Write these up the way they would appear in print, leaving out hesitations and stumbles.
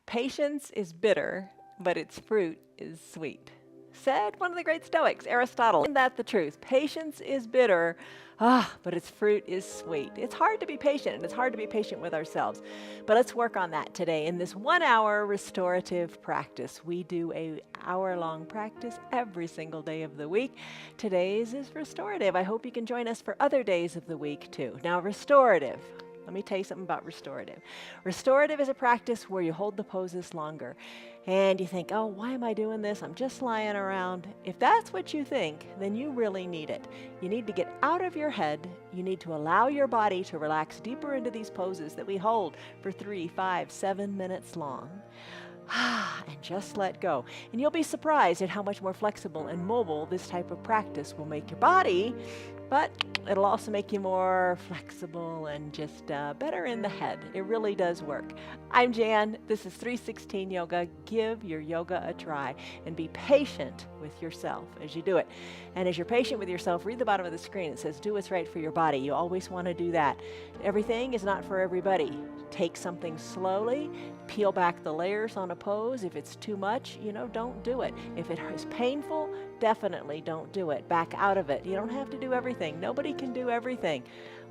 Patience is bitter, but its fruit is sweet. Said one of the great Stoics, Aristotle. Isn't that the truth? Patience is bitter, but its fruit is sweet. It's hard to be patient, and it's hard to be patient with ourselves. But let's work on that today. In this 1 hour restorative practice, we do a hour-long practice every single day of the week. Today's is restorative. I hope you can join us for other days of the week too. Now, restorative. Let me tell you something about restorative. Restorative is a practice where you hold the poses longer. And you think, oh, why am I doing this? I'm just lying around. If that's what you think, then you really need it. You need to get out of your head. You need to allow your body to relax deeper into these poses that we hold for 3, 5, 7 minutes long. And just let go. And you'll be surprised at how much more flexible and mobile this type of practice will make your body, but it'll also make you more flexible and just better in the head. It really does work. I'm Jan. This is 316 Yoga. Give your yoga a try and be patient with yourself as you do it. And as you're patient with yourself, read the bottom of the screen. It says, do what's right for your body. You always want to do that. Everything is not for everybody. Take something slowly. Peel back the layers on a pose. If it's too much, don't do it. If it is painful, definitely don't do it. Back out of it. You don't have to do everything. Nobody can do everything.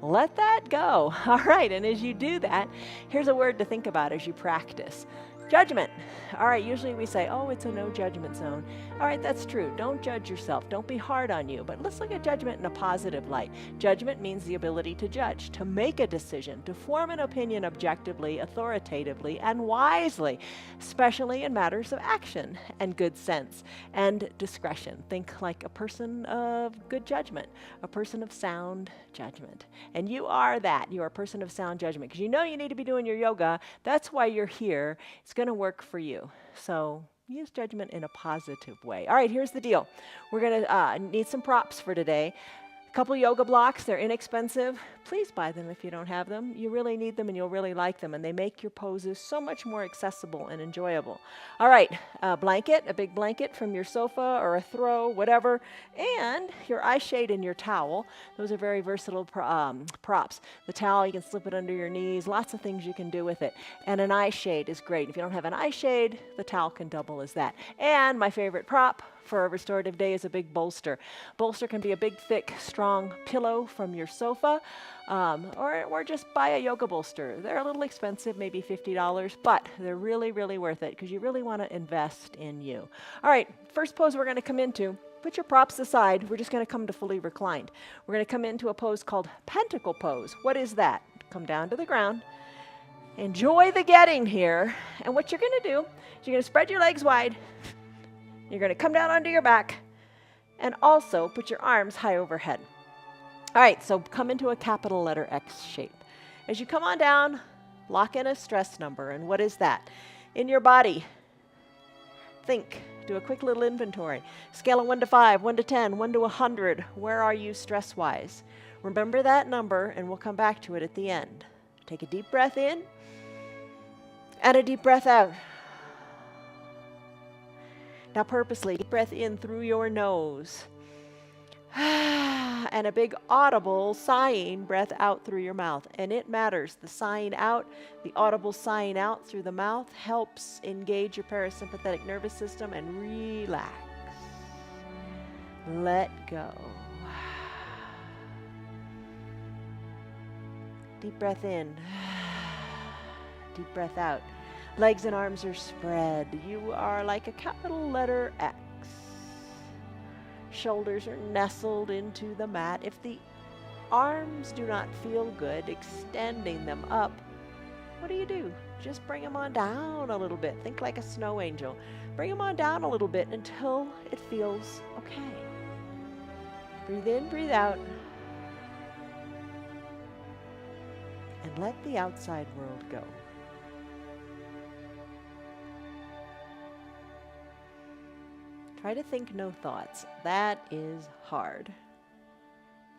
Let that go. All right, and as you do that, here's a word to think about as you practice. Judgment. All right, usually we say, oh, it's a no judgment zone. All right, that's true. Don't judge yourself. Don't be hard on you. But let's look at judgment in a positive light. Judgment means the ability to judge, to make a decision, to form an opinion objectively, authoritatively, and wisely, especially in matters of action and good sense and discretion. Think like a person of good judgment, a person of sound judgment. And you are that. You are a person of sound judgment because you know you need to be doing your yoga. That's why you're here. It's going to work for you. So use judgment in a positive way. All right, here's the deal. We're going to need some props for today. A couple yoga blocks. They're inexpensive. Please buy them if you don't have them. You really need them and you'll really like them. And they make your poses so much more accessible and enjoyable. All right, a blanket, a big blanket from your sofa or a throw, whatever. And your eye shade and your towel. Those are very versatile props. The towel, you can slip it under your knees. Lots of things you can do with it. And an eye shade is great. If you don't have an eye shade, the towel can double as that. And my favorite prop for a restorative day is a big bolster. Bolster can be a big, thick, strong pillow from your sofa, or just buy a yoga bolster. They're a little expensive, maybe $50, but they're really, really worth it because you really want to invest in you. All right, first pose we're going to come into. Put your props aside. We're just going to come to fully reclined. We're going to come into a pose called pentacle pose. What is that? Come down to the ground. Enjoy the getting here. And what you're going to do is you're going to spread your legs wide. You're going to come down onto your back and also put your arms high overhead. All right, so come into a capital letter X shape. As you come on down, lock in a stress number. And what is that? In your body, think. Do a quick little inventory. Scale of 1 to 5, 1 to 10, 1 to 100. Where are you stress-wise? Remember that number, and we'll come back to it at the end. Take a deep breath in and a deep breath out. Now purposely, deep breath in through your nose. And a big audible sighing breath out through your mouth. And it matters. The sighing out, the audible sighing out through the mouth helps engage your parasympathetic nervous system and relax. Let go. Deep breath in. Deep breath out. Legs and arms are spread. You are like a capital letter X. Shoulders are nestled into the mat. If the arms do not feel good, extending them up, what do? Just bring them on down a little bit. Think like a snow angel. Bring them on down a little bit until it feels okay. Breathe in, breathe out. And let the outside world go. Try to think no thoughts. That is hard.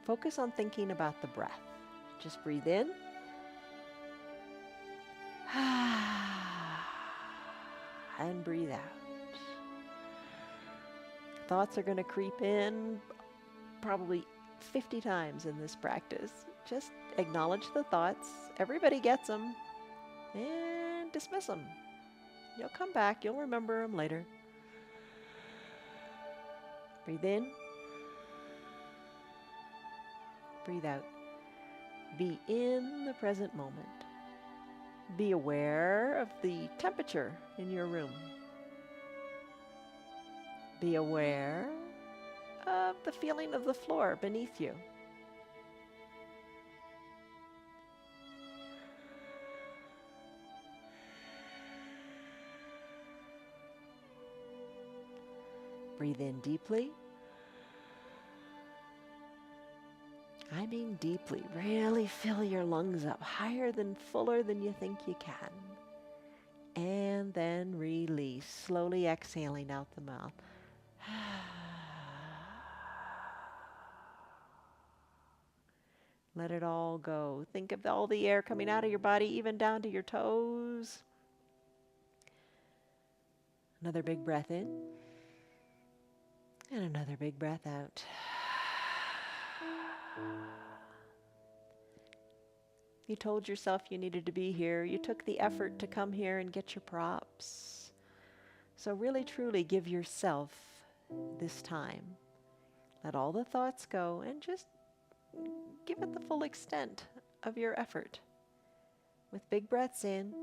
Focus on thinking about the breath. Just breathe in. And breathe out. Thoughts are going to creep in probably 50 times in this practice. Just acknowledge the thoughts. Everybody gets them. And dismiss them. You'll come back. You'll remember them later. Breathe in. Breathe out. Be in the present moment. Be aware of the temperature in your room. Be aware of the feeling of the floor beneath you. Breathe in deeply. I mean deeply. Really fill your lungs up higher than, fuller than you think you can. And then release, slowly exhaling out the mouth. Let it all go. Think of all the air coming out of your body, even down to your toes. Another big breath in. And another big breath out. You told yourself you needed to be here. You took the effort to come here and get your props. So really, truly give yourself this time. Let all the thoughts go and just give it the full extent of your effort. With big breaths in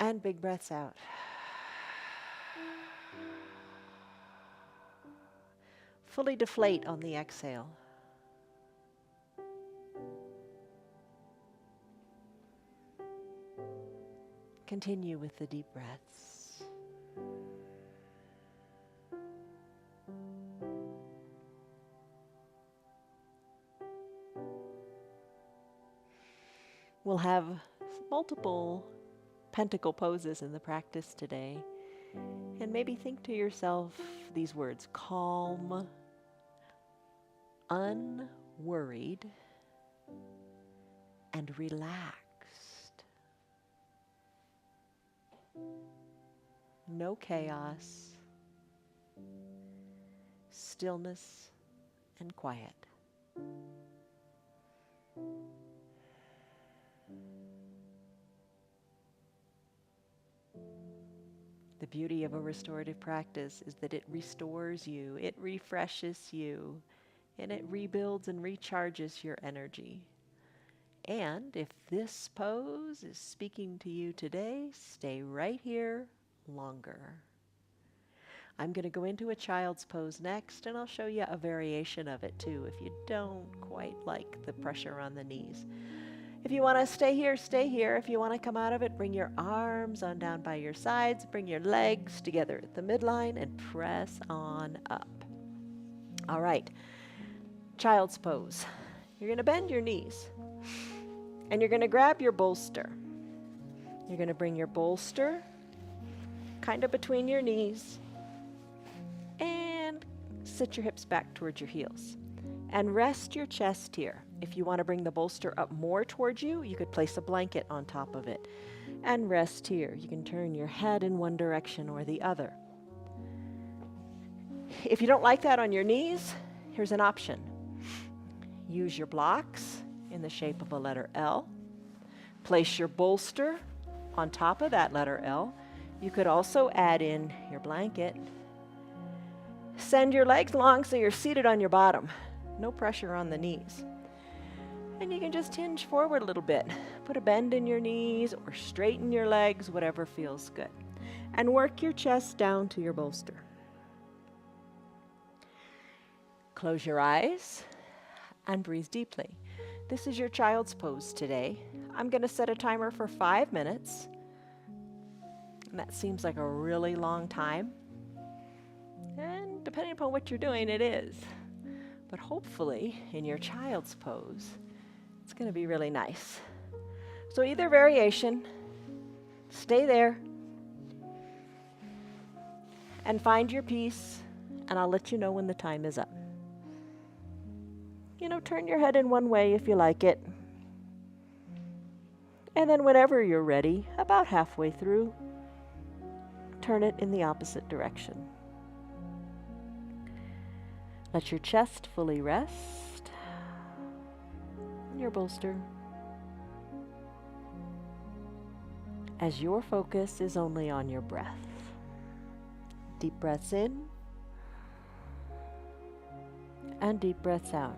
and big breaths out. Fully deflate on the exhale. Continue with the deep breaths. We'll have multiple pentacle poses in the practice today. And maybe think to yourself these words: calm, unworried, and relaxed. No chaos, stillness, and quiet. The beauty of a restorative practice is that it restores you, it refreshes you, and it rebuilds and recharges your energy. And if this pose is speaking to you today, stay right here longer. I'm going to go into a child's pose next, and I'll show you a variation of it too if you don't quite like the pressure on the knees. If you want to stay here, stay here. If you want to come out of it, bring your arms on down by your sides, bring your legs together at the midline, and press on up. All right, child's pose. You're going to bend your knees, and you're going to grab your bolster. You're going to bring your bolster kind of between your knees and sit your hips back towards your heels. And rest your chest here. If you want to bring the bolster up more towards you, you could place a blanket on top of it. And rest here. You can turn your head in one direction or the other. If you don't like that on your knees, here's an option. Use your blocks in the shape of a letter L. Place your bolster on top of that letter L. You could also add in your blanket. Send your legs long so you're seated on your bottom. No pressure on the knees. And you can just hinge forward a little bit. Put a bend in your knees or straighten your legs, whatever feels good. And work your chest down to your bolster. Close your eyes and breathe deeply. This is your child's pose today. I'm going to set a timer for 5 minutes. And that seems like a really long time. And depending upon what you're doing, it is. But hopefully, in your child's pose, it's going to be really nice. So either variation, stay there, and find your piece, and I'll let you know when the time is up. Turn your head in one way if you like it. And then whenever you're ready, about halfway through, turn it in the opposite direction. Let your chest fully rest, your bolster, as your focus is only on your breath. Deep breaths in and deep breaths out.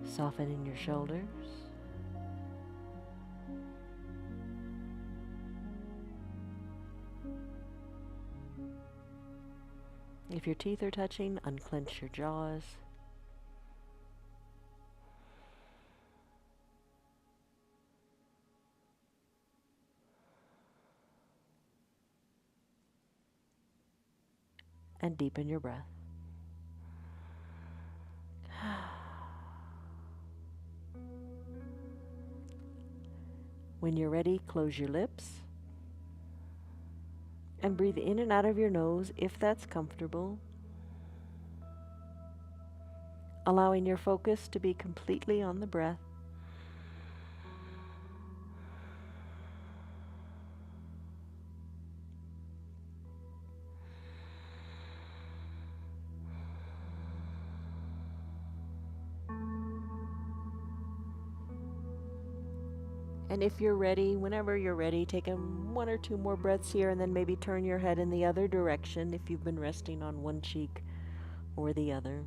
Softening your shoulders. If your teeth are touching, unclench your jaws. And deepen your breath. When you're ready, close your lips and breathe in and out of your nose if that's comfortable, allowing your focus to be completely on the breath. And if you're ready, whenever you're ready, take one or two more breaths here and then maybe turn your head in the other direction if you've been resting on one cheek or the other.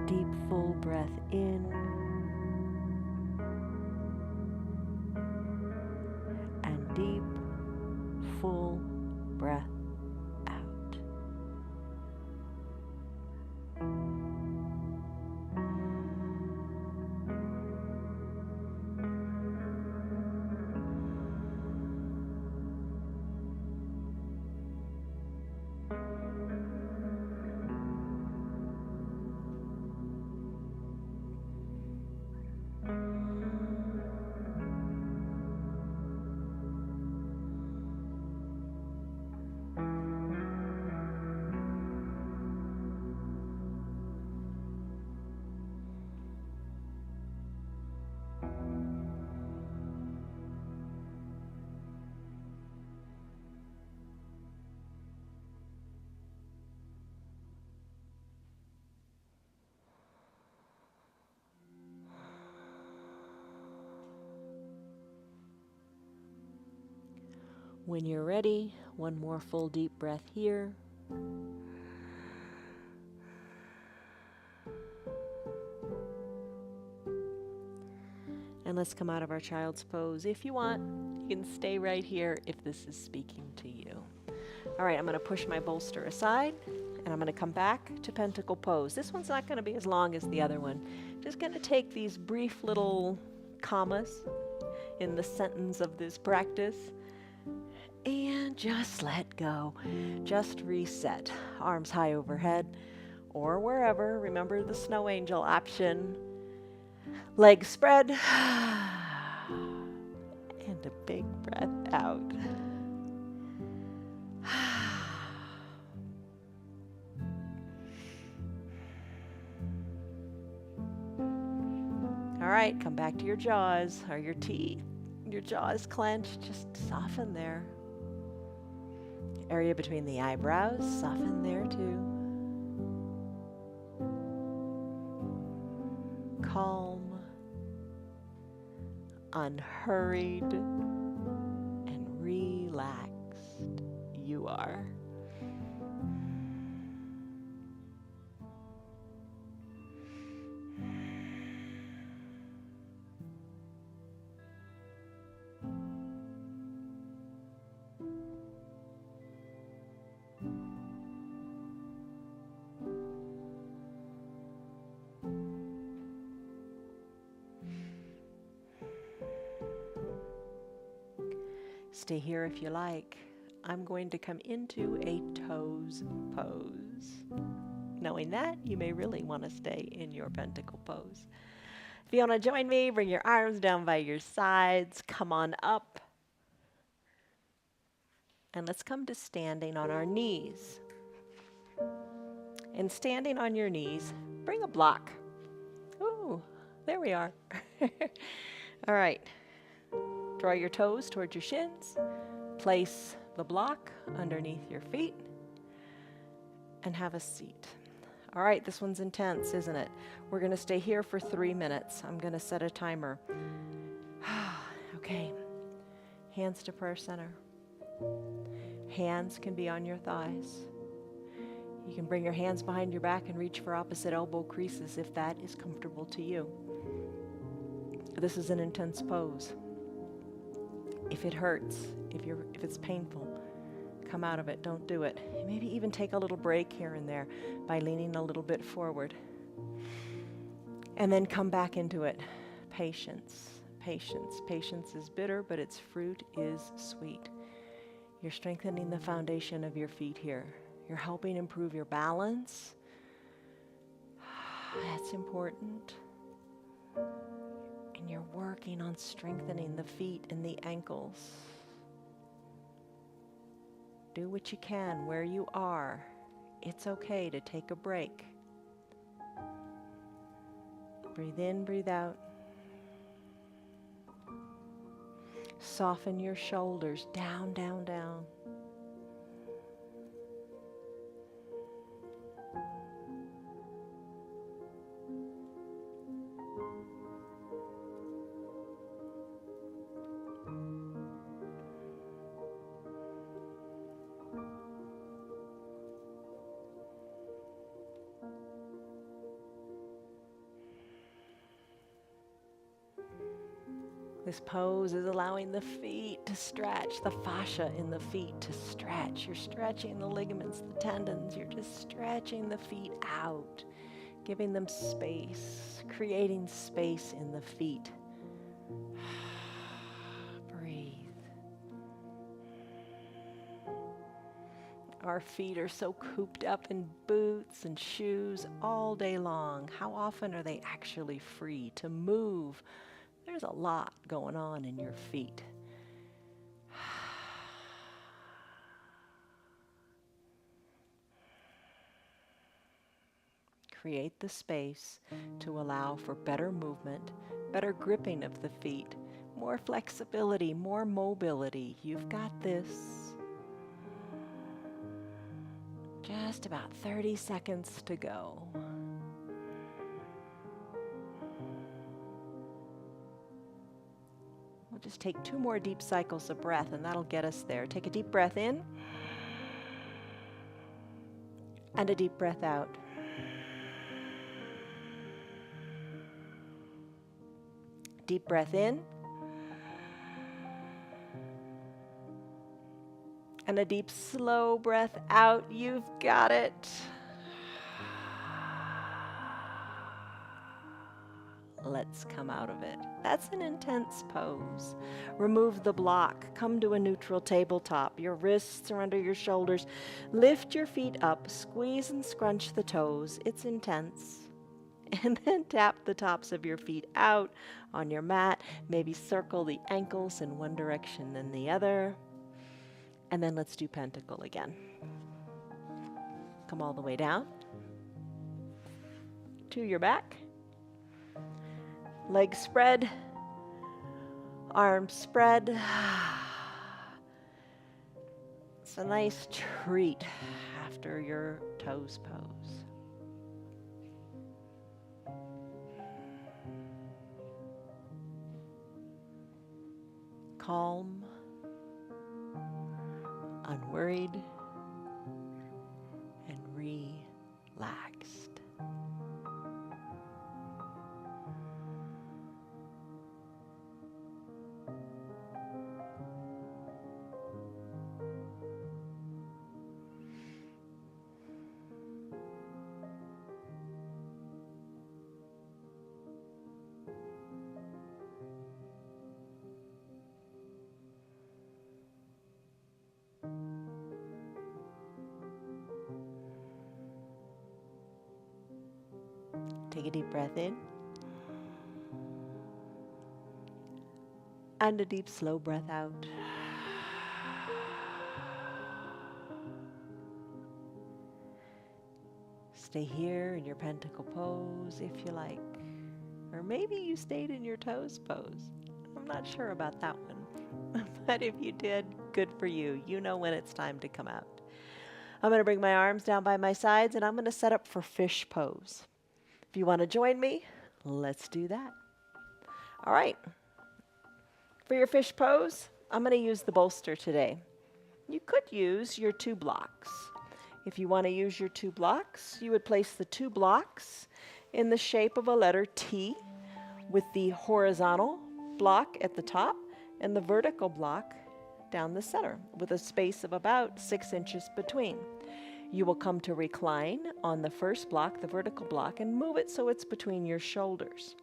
Deep, full breath in and deep, full breath out. When you're ready, one more full deep breath here. And let's come out of our child's pose. If you want, you can stay right here if this is speaking to you. All right, I'm going to push my bolster aside, and I'm going to come back to pentacle pose. This one's not going to be as long as the other one. Just going to take these brief little commas in the sentence of this practice and just let go. Just reset. Arms high overhead or wherever. Remember the snow angel option. Legs spread. And a big breath out. right, come back to your jaws or your teeth. Your jaw is clenched, just soften there. Area between the eyebrows, soften there too. Calm, unhurried, and relaxed you are. Stay here if you like. I'm going to come into a toes pose. Knowing that, you may really want to stay in your pentacle pose. If you want to join me, bring your arms down by your sides, come on up, and let's come to standing on our knees. And standing on your knees, bring a block. Ooh, there we are. All right. Draw your toes towards your shins. Place the block underneath your feet and have a seat. All right, this one's intense, isn't it? We're going to stay here for 3 minutes. I'm going to set a timer. Okay. Hands to prayer center. Hands can be on your thighs. You can bring your hands behind your back and reach for opposite elbow creases if that is comfortable to you. This is an intense pose. If it hurts, if it's painful, come out of it. Don't do it. Maybe even take a little break here and there by leaning a little bit forward. And then come back into it. Patience, patience. Patience is bitter, but its fruit is sweet. You're strengthening the foundation of your feet here. You're helping improve your balance. That's important. And you're working on strengthening the feet and the ankles. Do what you can where you are. It's okay to take a break. Breathe in, breathe out. Soften your shoulders down, down, down. This pose is allowing the feet to stretch, the fascia in the feet to stretch. You're stretching the ligaments, the tendons. You're just stretching the feet out, giving them space, creating space in the feet. Breathe. Our feet are so cooped up in boots and shoes all day long. How often are they actually free to move? There's a lot going on in your feet. Create the space to allow for better movement, better gripping of the feet, more flexibility, more mobility. You've got this. Just about 30 seconds to go. We'll just take 2 more deep cycles of breath and that'll get us there. Take a deep breath in and a deep breath out. Deep breath in and a deep slow breath out. You've got it. Let's come out of it. That's an intense pose. Remove the block. Come to a neutral tabletop. Your wrists are under your shoulders. Lift your feet up. Squeeze and scrunch the toes. It's intense. And then tap the tops of your feet out on your mat. Maybe circle the ankles in one direction then the other. And then let's do pentacle again. Come all the way down to your back. Legs spread, arms spread. It's a nice treat after your toes pose. Calm, unworried, and relaxed. Take a deep breath in and a deep, slow breath out. Stay here in your pentacle pose if you like. Or maybe you stayed in your toes pose. I'm not sure about that one. But if you did, good for you. You know when it's time to come out. I'm going to bring my arms down by my sides and I'm going to set up for fish pose. If you want to join me, let's do that. All right. For your fish pose, I'm going to use the bolster today. You could use your 2 blocks. If you want to use your 2 blocks, you would place the 2 blocks in the shape of a letter T with the horizontal block at the top and the vertical block down the center with a space of about 6 inches between. You will come to recline on the first block, the vertical block, and move it so it's between your shoulders.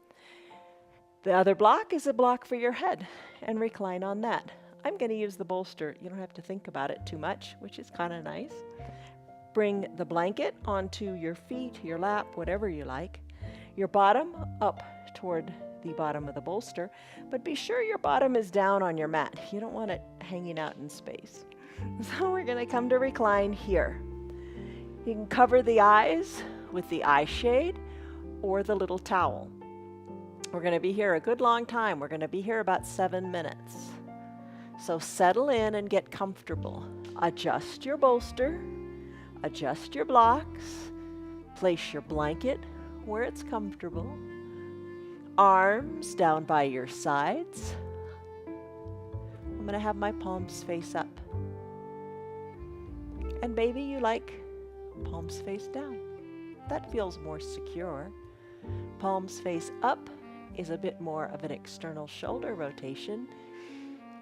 The other block is a block for your head, and recline on that. I'm going to use the bolster. You don't have to think about it too much, which is kind of nice. Bring the blanket onto your feet, your lap, whatever you like. Your bottom up toward the bottom of the bolster, but be sure your bottom is down on your mat. You don't want it hanging out in space. So we're going to come to recline here. You can cover the eyes with the eye shade or the little towel. We're going to be here a good long time. We're going to be here about 7 minutes. So settle in and get comfortable. Adjust your bolster, adjust your blocks, place your blanket where it's comfortable, arms down by your sides. I'm going to have my palms face up. And maybe you like palms face down. That feels more secure. Palms face up is a bit more of an external shoulder rotation,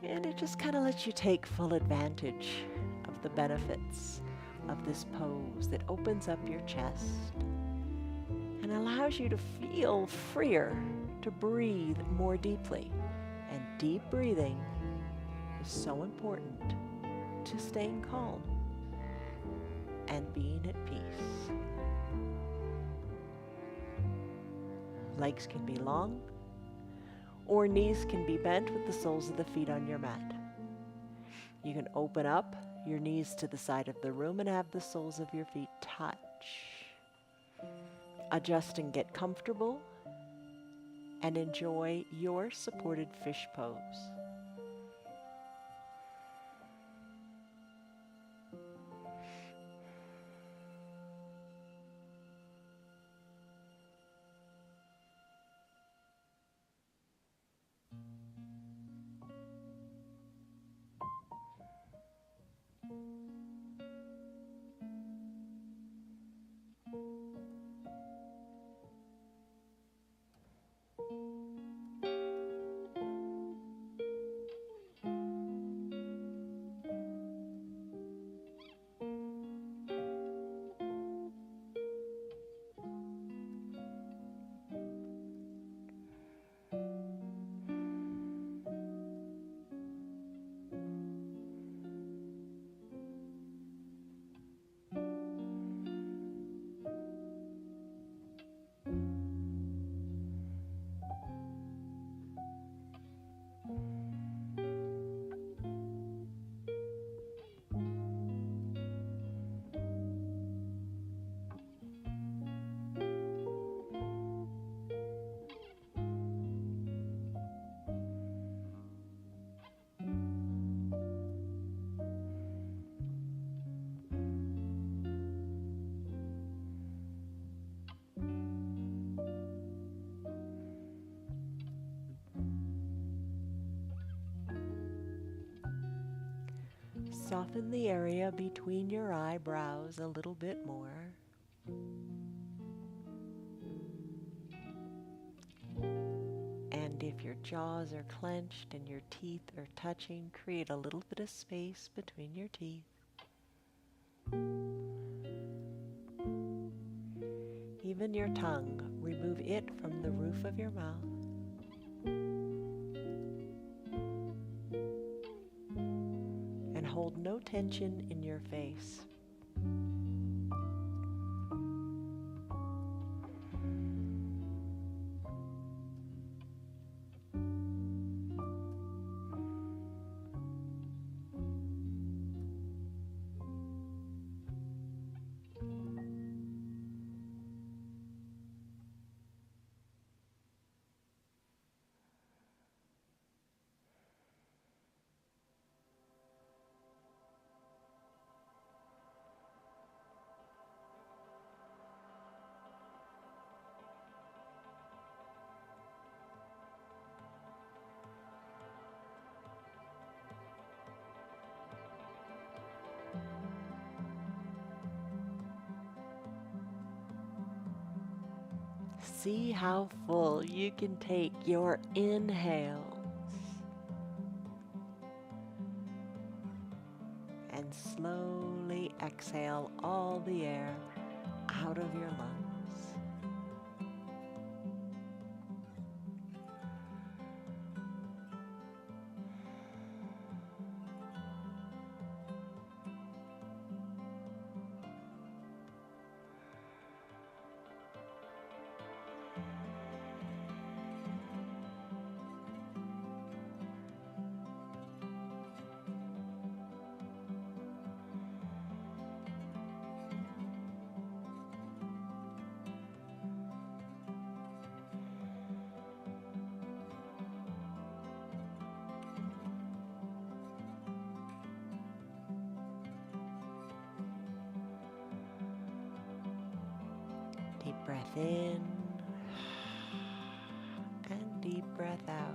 and it just kind of lets you take full advantage of the benefits of this pose that opens up your chest and allows you to feel freer to breathe more deeply. And deep breathing is so important to staying calm and being at peace. Legs can be long, or knees can be bent with the soles of the feet on your mat. You can open up your knees to the side of the room and have the soles of your feet touch. Adjust and get comfortable and enjoy your supported fish pose. Soften the area between your eyebrows a little bit more. And if your jaws are clenched and your teeth are touching, create a little bit of space between your teeth. Even your tongue, remove it from the roof of your mouth. And hold no tension in your face. See how full you can take your inhales and slowly exhale all the air out of your lungs. Deep breath in and deep breath out.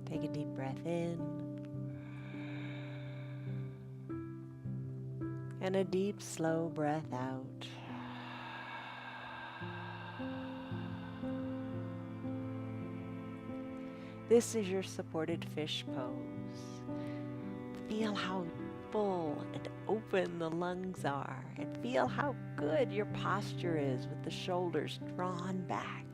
Take a deep breath in and a deep, slow breath out. This is your supported fish pose. Feel how full and open the lungs are, and feel how good your posture is with the shoulders drawn back.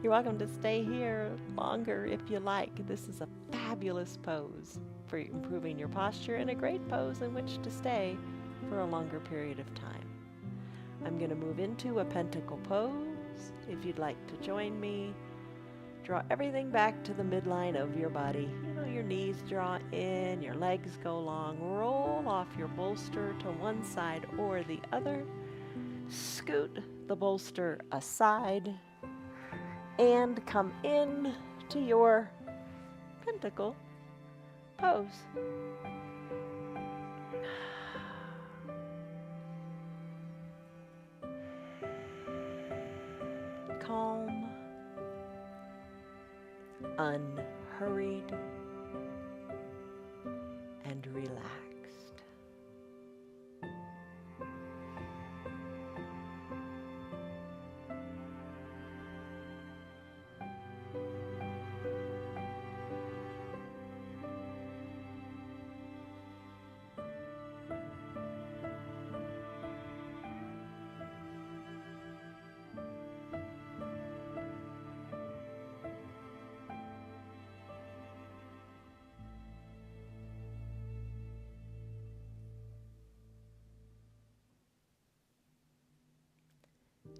You're welcome to stay here longer if you like. This is a fabulous pose for improving your posture and a great pose in which to stay for a longer period of time. I'm going to move into a pentacle pose if you'd like to join me. Draw everything back to the midline of your body. Your knees draw in, your legs go long. Roll off your bolster to one side or the other. Scoot the bolster aside and come in to your pentacle pose. Calm, unhurried, and relaxed.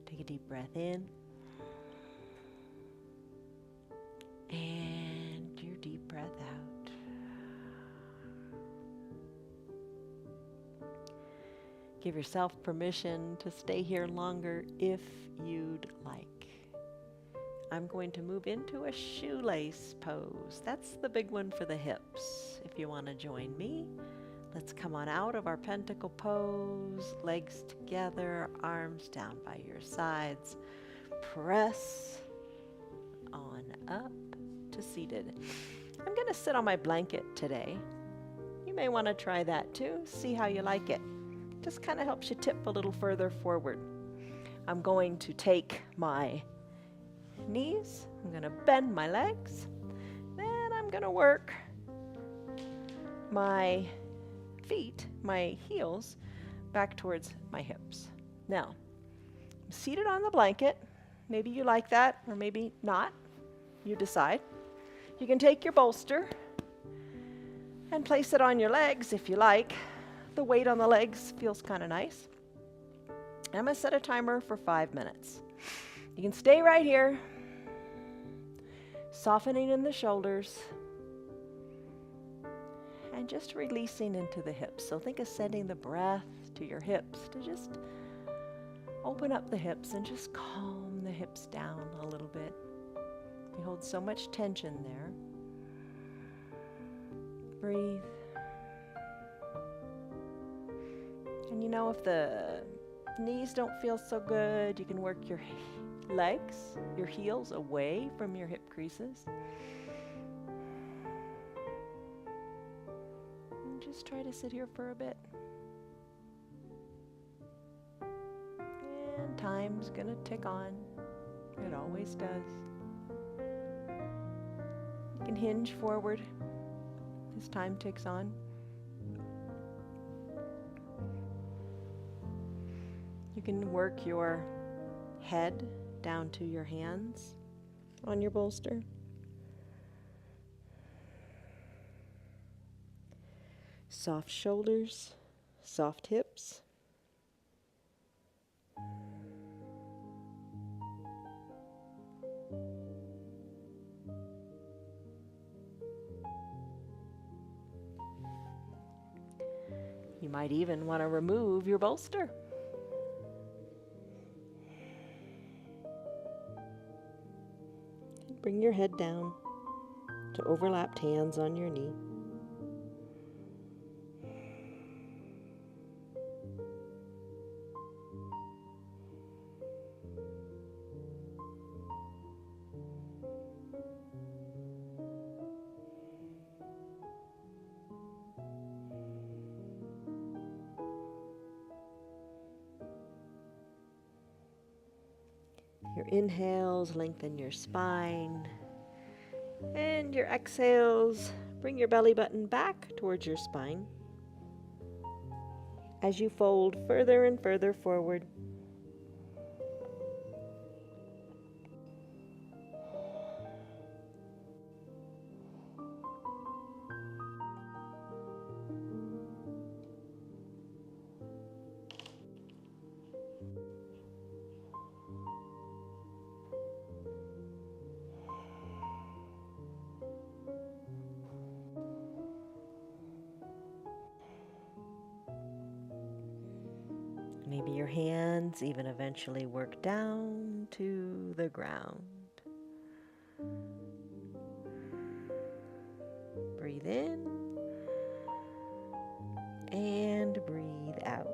Take a deep breath in. And your deep breath out. Give yourself permission to stay here longer if you'd like. I'm going to move into a shoelace pose. That's the big one for the hips. If you want to join me, let's come on out of our pentacle pose, legs together, arms down by your sides. Press on up to seated. I'm going to sit on my blanket today. You may want to try that too. See how you like it. Just kind of helps you tip a little further forward. I'm going to take my knees. I'm going to bend my legs. Then I'm going to work my feet, my heels, back towards my hips. Now, I'm seated on the blanket. Maybe you like that, or maybe not. You decide. You can take your bolster and place it on your legs if you like. The weight on the legs feels kind of nice. I'm going to set a timer for 5 minutes. You can stay right here, softening in the shoulders, and just releasing into the hips. So think of sending the breath to your hips to just open up the hips and just calm the hips down a little bit. You hold so much tension there. Breathe. And if the knees don't feel so good, you can work your legs, your heels away from your hip creases. And just try to sit here for a bit. And time's gonna tick on. It always does. You can hinge forward as time ticks on. You can work your head down to your hands on your bolster. Soft shoulders, soft hips. You might even want to remove your bolster. Bring your head down to overlapped hands on your knee. Your inhales lengthen your spine, and your exhales bring your belly button back towards your spine as you fold further and further forward. Maybe your hands even eventually work down to the ground. Breathe in and breathe out.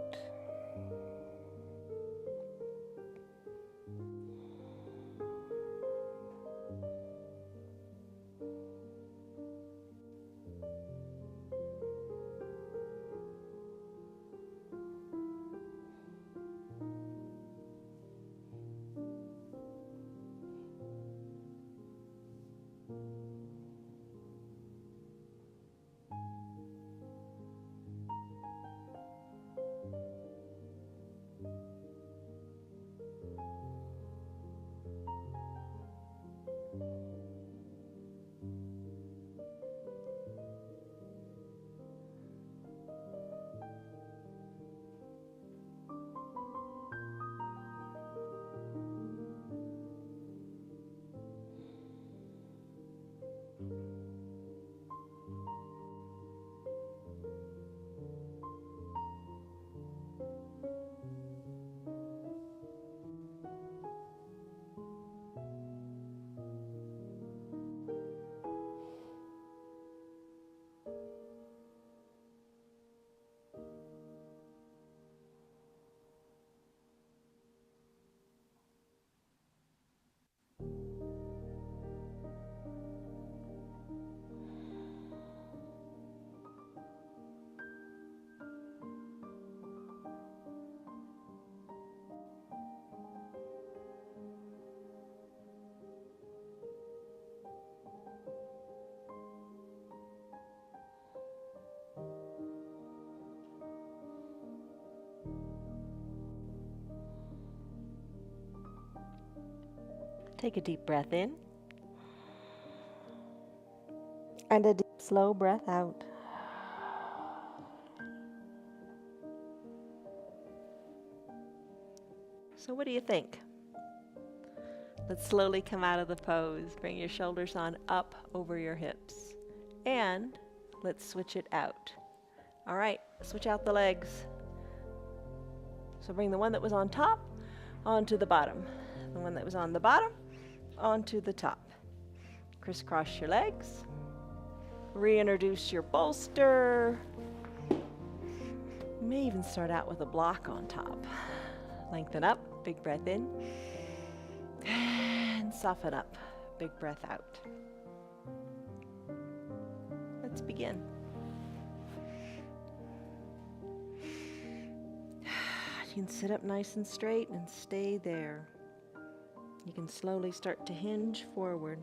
Take a deep breath in and a deep, slow breath out. So what do you think? Let's slowly come out of the pose. Bring your shoulders on up over your hips. And let's switch it out. All right, switch out the legs. So bring the one that was on top onto the bottom. The one that was on the bottom onto the top. Crisscross your legs. Reintroduce your bolster. You may even start out with a block on top. Lengthen up, big breath in. And soften up, big breath out. Let's begin. You can sit up nice and straight and stay there. You can slowly start to hinge forward.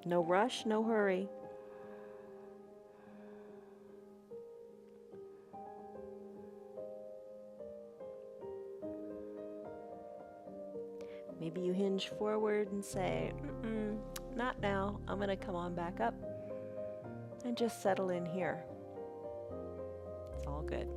No rush, no hurry. Maybe you hinge forward and say, not now. I'm going to come on back up and just settle in here. It's all good.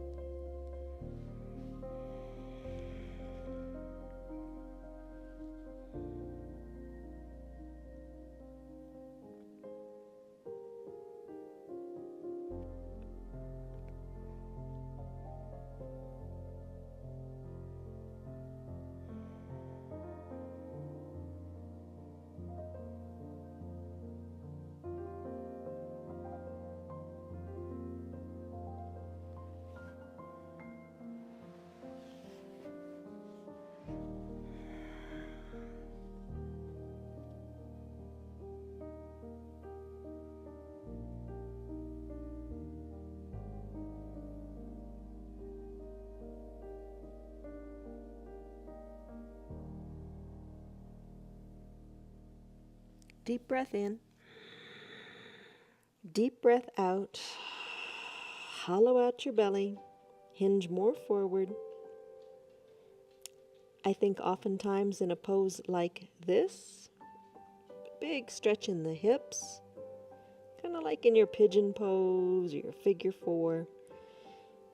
Deep breath in. Deep breath out. Hollow out your belly. Hinge more forward. I think oftentimes in a pose like this, big stretch in the hips, kind of like in your pigeon pose or your figure four,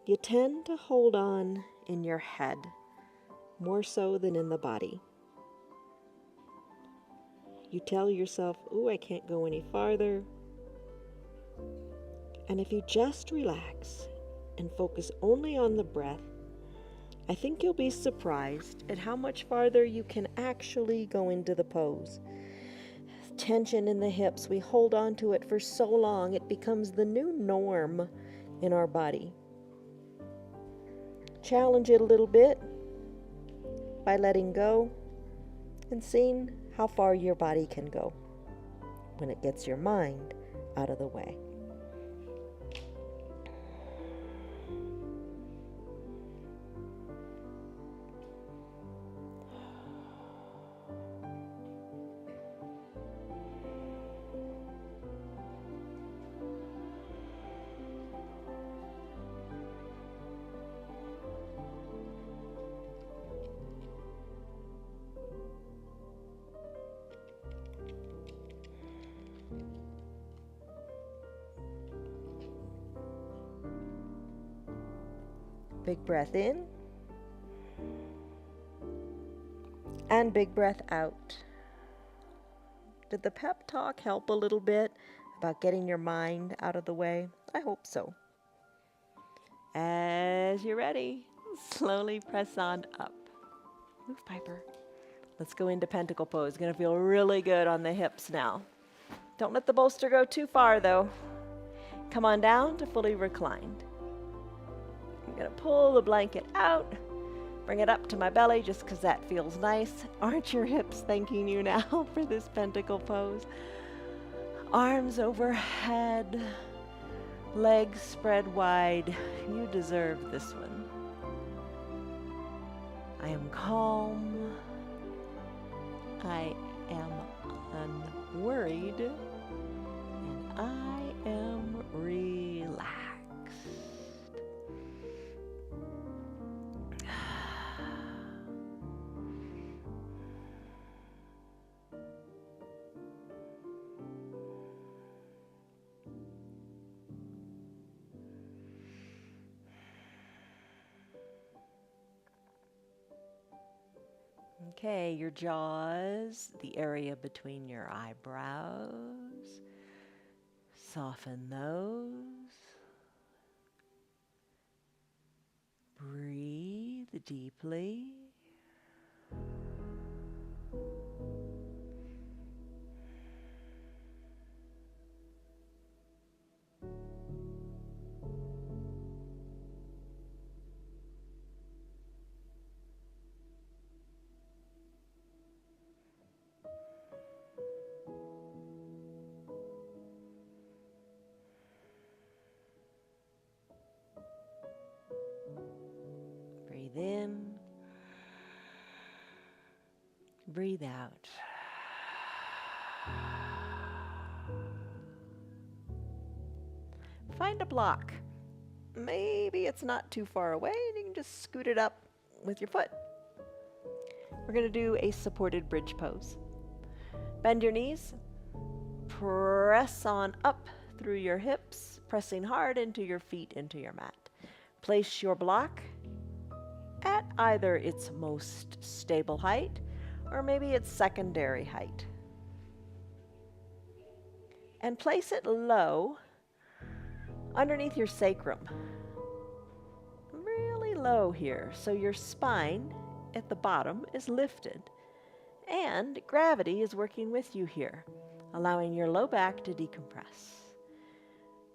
you tend to hold on in your head more so than in the body. You tell yourself, ooh, I can't go any farther. And if you just relax and focus only on the breath, I think you'll be surprised at how much farther you can actually go into the pose. Tension in the hips, we hold on to it for so long, it becomes the new norm in our body. Challenge it a little bit by letting go and seeing how far your body can go when it gets your mind out of the way. Big breath in and big breath out. Did the pep talk help a little bit about getting your mind out of the way? I hope so. As you're ready, slowly press on up. Move, Piper. Let's go into pentacle pose. Gonna feel really good on the hips now. Don't let the bolster go too far though. Come on down to fully reclined. I'm gonna pull the blanket out, bring it up to my belly just because that feels nice. Aren't your hips thanking you now for this pentacle pose? Arms overhead, legs spread wide. You deserve this one. I am calm. I am unworried. And I am relaxed. Okay, your jaws, the area between your eyebrows, soften those. Breathe deeply. Breathe in. Breathe out. Find a block. Maybe it's not too far away and you can just scoot it up with your foot. We're going to do a supported bridge pose. Bend your knees. Press on up through your hips, pressing hard into your feet, into your mat. Place your block at either its most stable height or maybe its secondary height. And place it low underneath your sacrum. Really low here, so your spine at the bottom is lifted and gravity is working with you here, allowing your low back to decompress.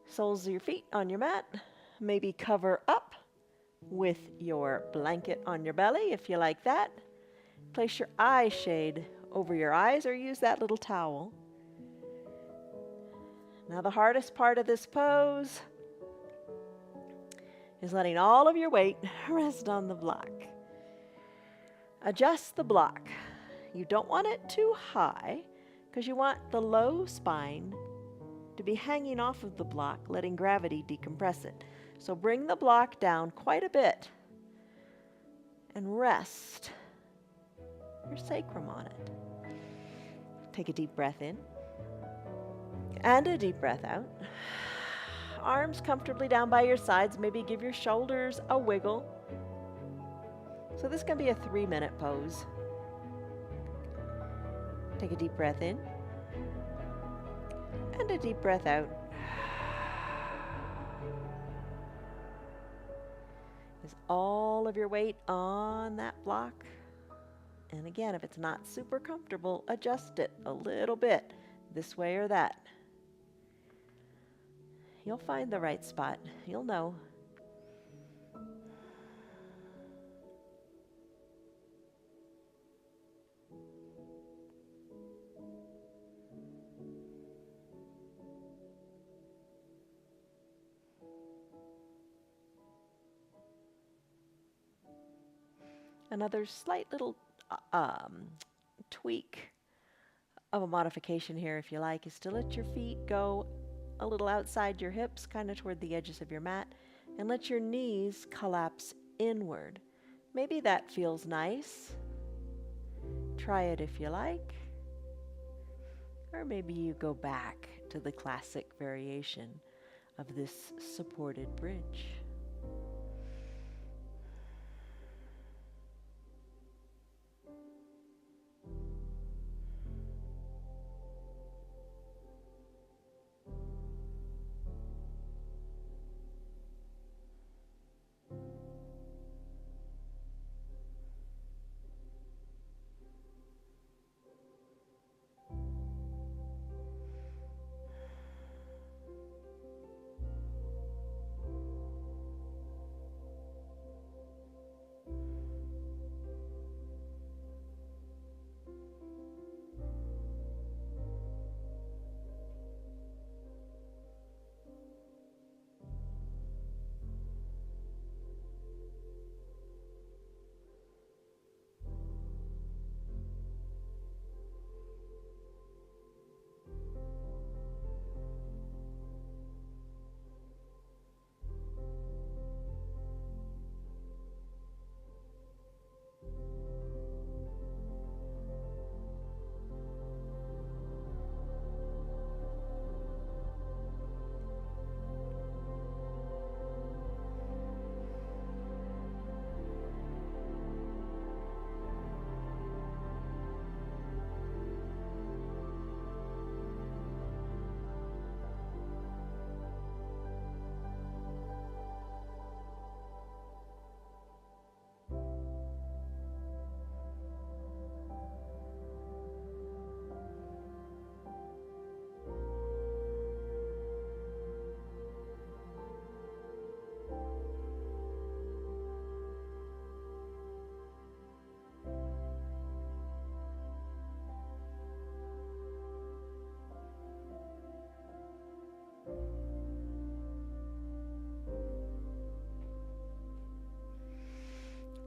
Soles of your feet on your mat, maybe cover up with your blanket on your belly if you like that. Place your eye shade over your eyes or use that little towel. Now the hardest part of this pose is letting all of your weight rest on the block. Adjust the block. You don't want it too high because you want the low spine to be hanging off of the block, letting gravity decompress it. So bring the block down quite a bit and rest your sacrum on it. Take a deep breath in and a deep breath out. Arms comfortably down by your sides. Maybe give your shoulders a wiggle. So this can be a 3-minute pose. Take a deep breath in and a deep breath out. Is all of your weight on that block? And again, if it's not super comfortable, adjust it a little bit, this way or that. You'll find the right spot. You'll know. Another slight little tweak of a modification here, if you like, is to let your feet go a little outside your hips, kind of toward the edges of your mat, and let your knees collapse inward. Maybe that feels nice. Try it if you like. Or maybe you go back to the classic variation of this supported bridge.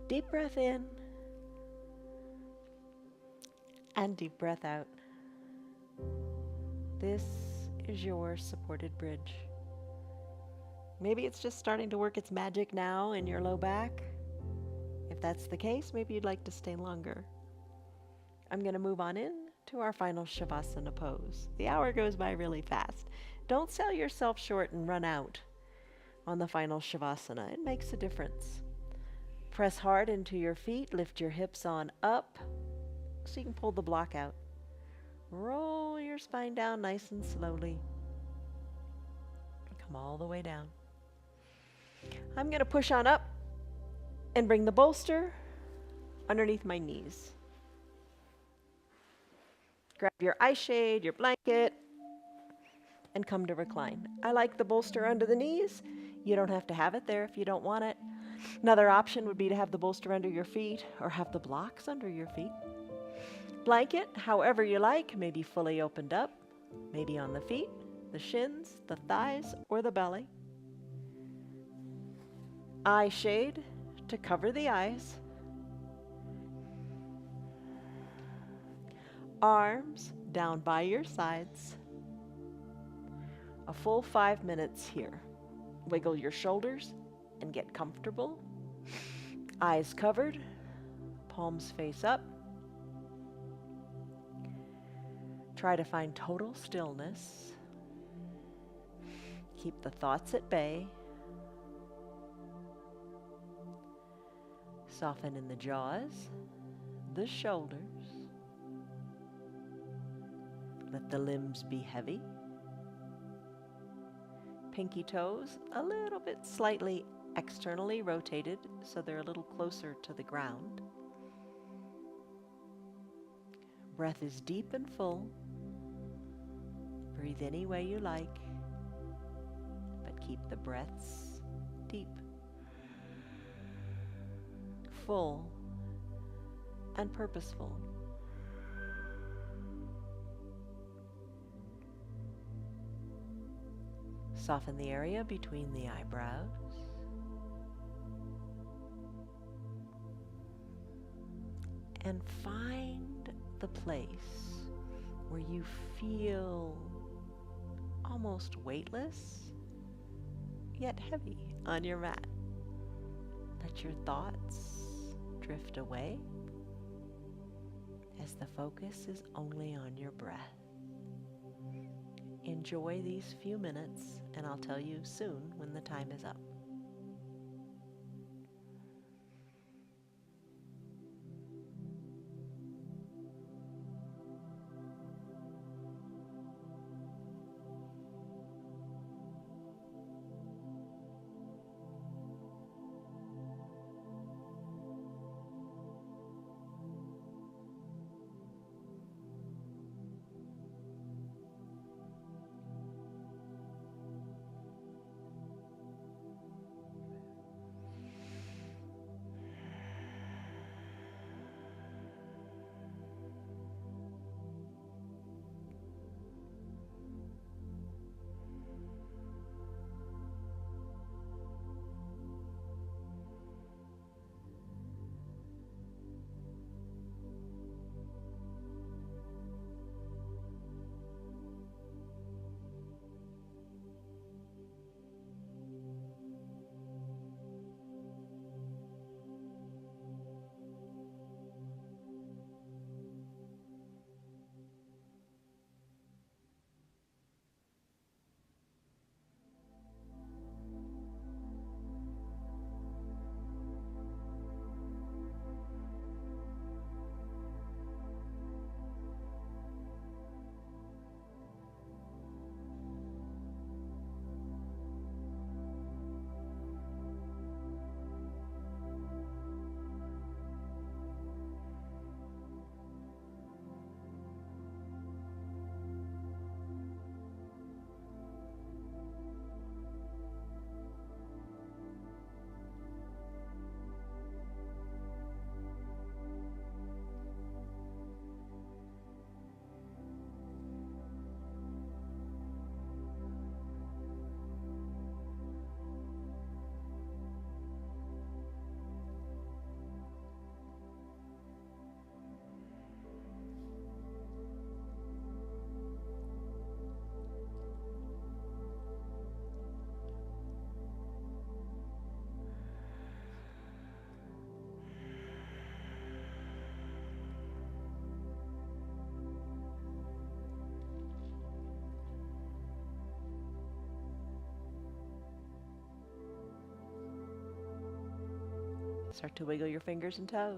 Deep breath in and deep breath out. This is your supported bridge. Maybe it's just starting to work its magic now in your low back. If that's the case, maybe you'd like to stay longer. I'm going to move on in to our final Shavasana pose. The hour goes by really fast. Don't sell yourself short and run out on the final Shavasana. It makes a difference. Press hard into your feet, lift your hips on up so you can pull the block out. Roll your spine down nice and slowly. Come all the way down. I'm going to push on up and bring the bolster underneath my knees. Grab your eye shade, your blanket, and come to recline. I like the bolster under the knees. You don't have to have it there if you don't want it. Another option would be to have the bolster under your feet or have the blocks under your feet. Blanket, however you like, may be fully opened up, maybe on the feet, the shins, the thighs, or the belly. Eye shade to cover the eyes. Arms down by your sides. A full 5 minutes here. Wiggle your shoulders and get comfortable. Eyes covered, palms face up. Try to find total stillness. Keep the thoughts at bay. Soften in the jaws, the shoulders. Let the limbs be heavy. Pinky toes a little bit slightly externally rotated so they're a little closer to the ground. Breath is deep and full. Breathe any way you like, but keep the breaths deep, full, and purposeful. Soften the area between the eyebrows. And find the place where you feel almost weightless, yet heavy on your mat. Let your thoughts drift away as the focus is only on your breath. Enjoy these few minutes, and I'll tell you soon when the time is up. Start to wiggle your fingers and toes.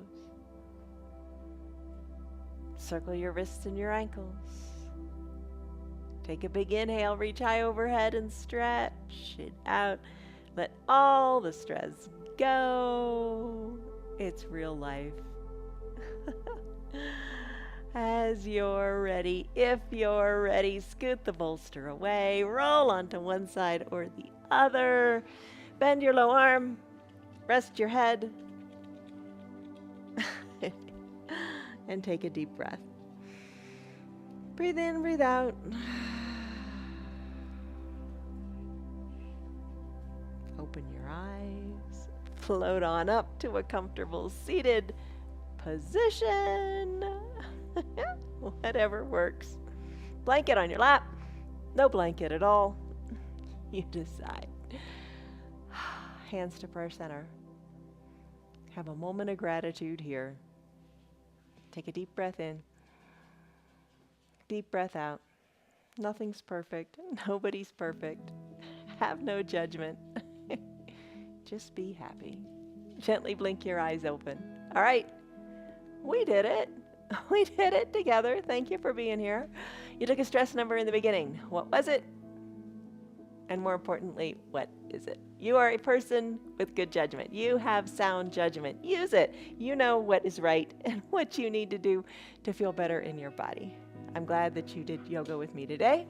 Circle your wrists and your ankles. Take a big inhale, reach high overhead and stretch it out. Let all the stress go. It's real life. As you're ready, if you're ready, scoot the bolster away, roll onto one side or the other. Bend your low arm, rest your head, and take a deep breath. Breathe in, breathe out. Open your eyes, float on up to a comfortable seated position. Whatever works. Blanket on your lap, no blanket at all. You decide. Hands to prayer center. Have a moment of gratitude here. Take a deep breath in. Deep breath out. Nothing's perfect. Nobody's perfect. Have no judgment. Just be happy. Gently blink your eyes open. All right. We did it. We did it together. Thank you for being here. You took a stress number in the beginning. What was it? And more importantly, what is it? You are a person with good judgment. You have sound judgment. Use it. You know what is right and what you need to do to feel better in your body. I'm glad that you did yoga with me today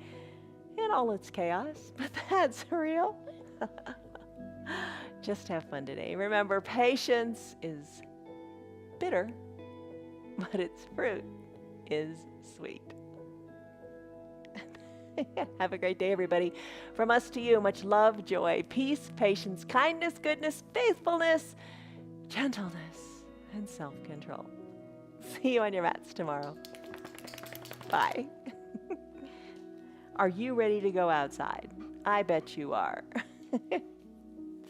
in all its chaos, but that's real. Just have fun today. Remember, patience is bitter, but its fruit is sweet. Have a great day, everybody. From us to you, much love, joy, peace, patience, kindness, goodness, faithfulness, gentleness, and self-control. See you on your mats tomorrow. Bye. Are you ready to go outside? I bet you are.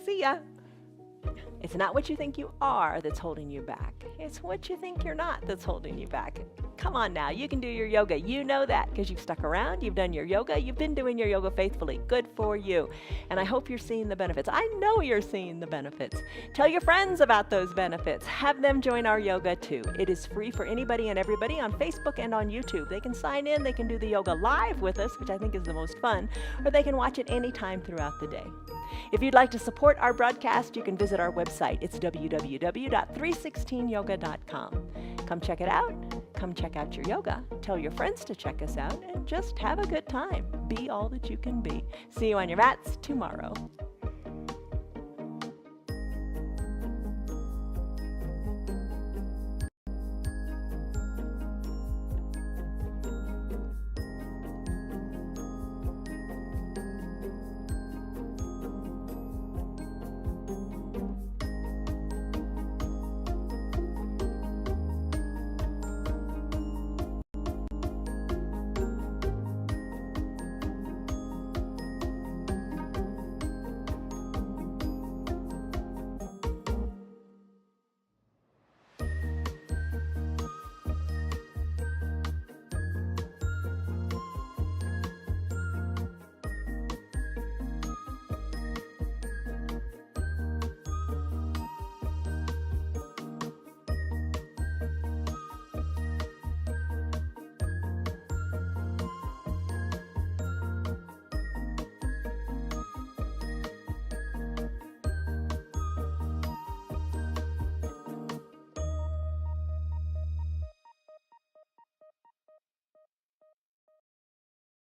See ya. It's not what you think you are that's holding you back. It's what you think you're not that's holding you back. Come on now, you can do your yoga. You know that because you've stuck around, you've done your yoga, you've been doing your yoga faithfully. Good for you. And I hope you're seeing the benefits. I know you're seeing the benefits. Tell your friends about those benefits. Have them join our yoga too. It is free for anybody and everybody on Facebook and on YouTube. They can sign in, they can do the yoga live with us, which I think is the most fun, or they can watch it anytime throughout the day. If you'd like to support our broadcast, you can visit our website. It's www.316yoga.com. Come check it out. Come check out your yoga. Tell your friends to check us out and just have a good time. Be all that you can be. See you on your mats tomorrow.